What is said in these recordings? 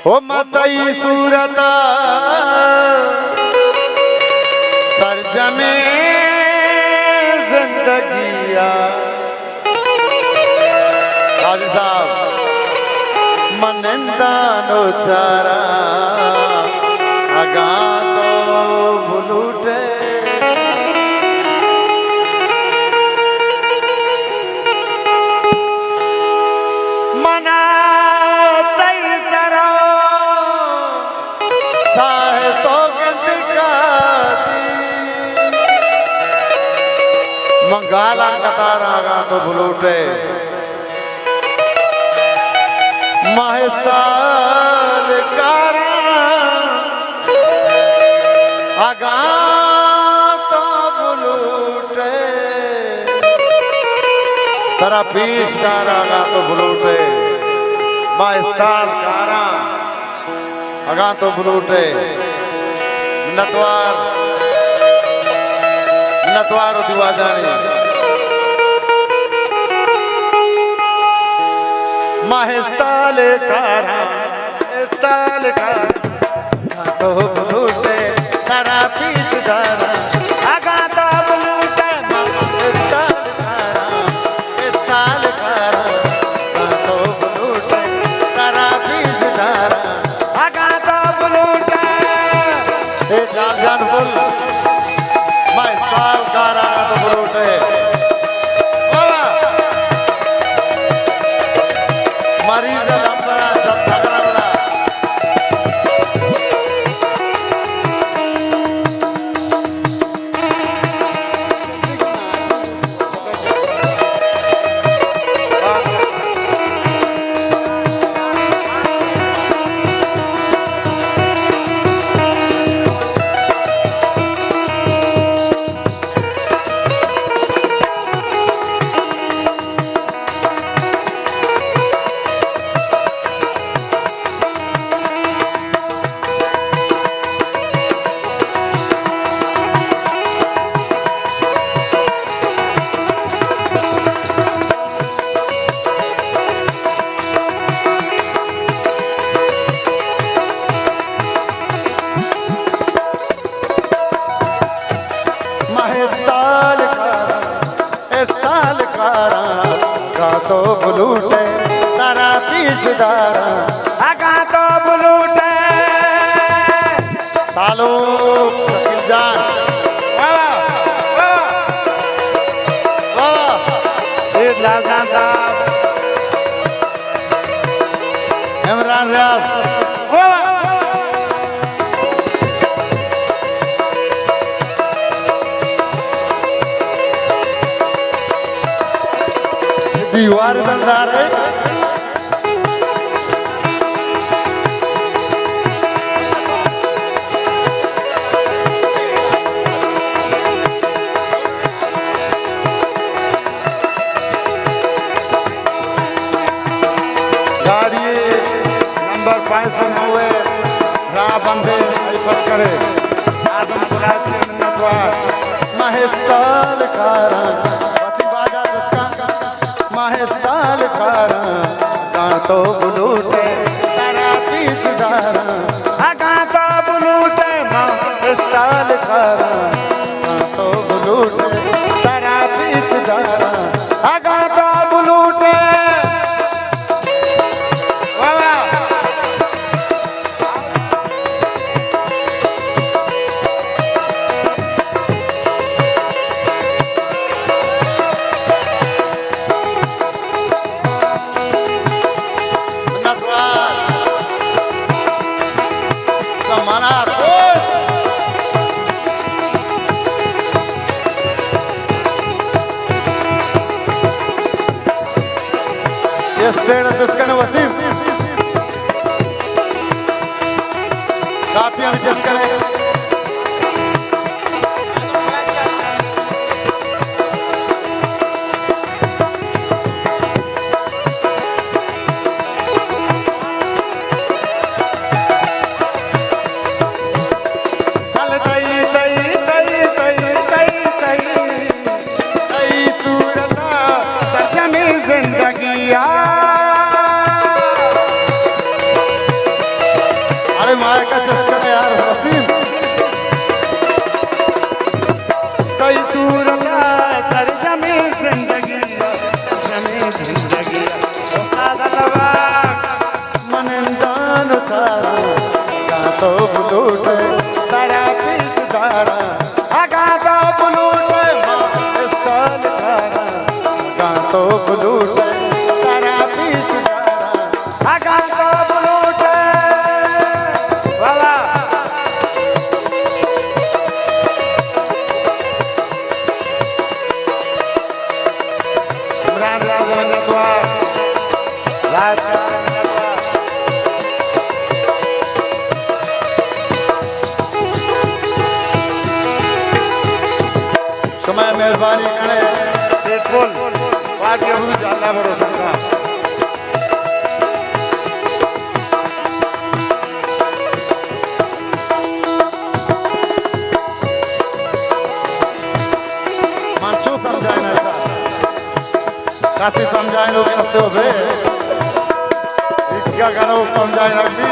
ओ मतई सूरत सरजमे जिंदगिया हाजी साहब मनंदा नो चारा अगा तो बुलूटे मना मंगाला कतारा तो बुलूटे महस्ताल कारा आगा तो बुलूटे तरा पीस कारा आगा तो बुलूटे महस्ताल कारा आगा तो बुलूटे नतवार नतवार दिवाजानी महस्ताल कारा तो बुलूटे तारा पीछ दारा आगा तो बुलूटे महस्ताल कारा तो बुलूटे तारा पीछ दारा आगा तो बुलूटे एक जान बोल महस्ताल कारा तो बुलूटे मरीज लंबरा जब तगड़ा तो बुलूटे तारा पीस दारा आगा तो बुलूटे सालो शकील जान लाल जान साहब इमरान रियाज दीवार बंदार है गाड़ी नंबर 590 राह बंदे फस करे आदमपुरा से नतवार महस्ताल कारा महस्ताल कारा तो बुलूटे तारा पीस दारा आगा तो बुलूटे महस्ताल कारा तो बुलूटे तारा पीस दारा आगा तो बुलूटे वसीम काफी विशेष करें माया का चस्का यार हफीम कई दूर का कर जमी जिंदगी मन दान तारा गा तो बुलूट तारा पीस तारा गा तो बुलूट स्टाल तारा गा तो बुलूट तारा पीस तारा गा तो बुलूट वाला इमरान राजा ने दुआ राज समय मेहरबानी करे बिल्कुल बात ये हुई जानना भरोसा का मानसू समझाए ना ऐसा काफी समझाए लोग करते हो बे क्या गाना वो समझाए ना भी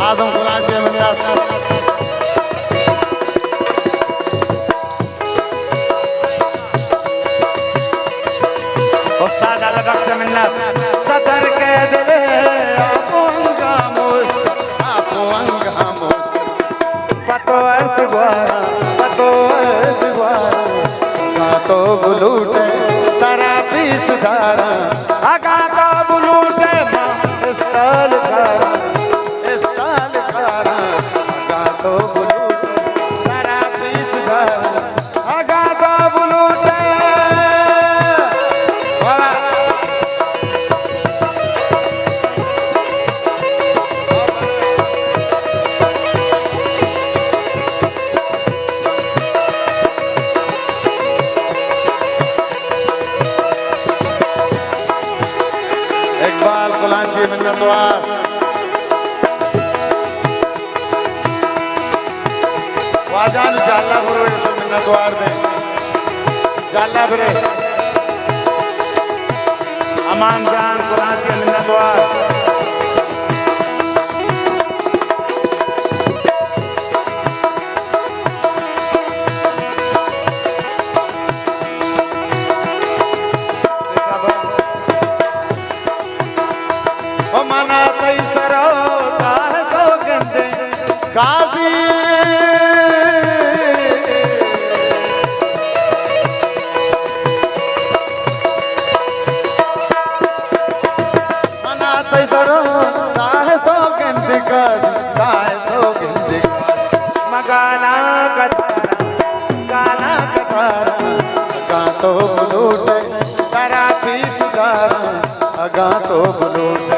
आदम कुरान से मिल जाता उस्ताद अलग से मिलना सदर के दिले आपो अंगामोस पतो अर्थ गुआरा गा तो बुलूटे तारा भी सुधारा गा तो बुलूटे स्टाल तारा गा तो बुलूटे तारा भी सुधारा गा तो बुलूटे इकबाल कुलांची मिन्नतवार वाजान जाला गुरु से मिन्नतवार में जाला फिरे अमान जान कुलांची मिन्नतवार मना कई सरो तो गंदे काजी मना कई सरो सो गंदे मगाना कतारा गा तो बुलूटे तारा भी सुधारा गा तो बुलूटे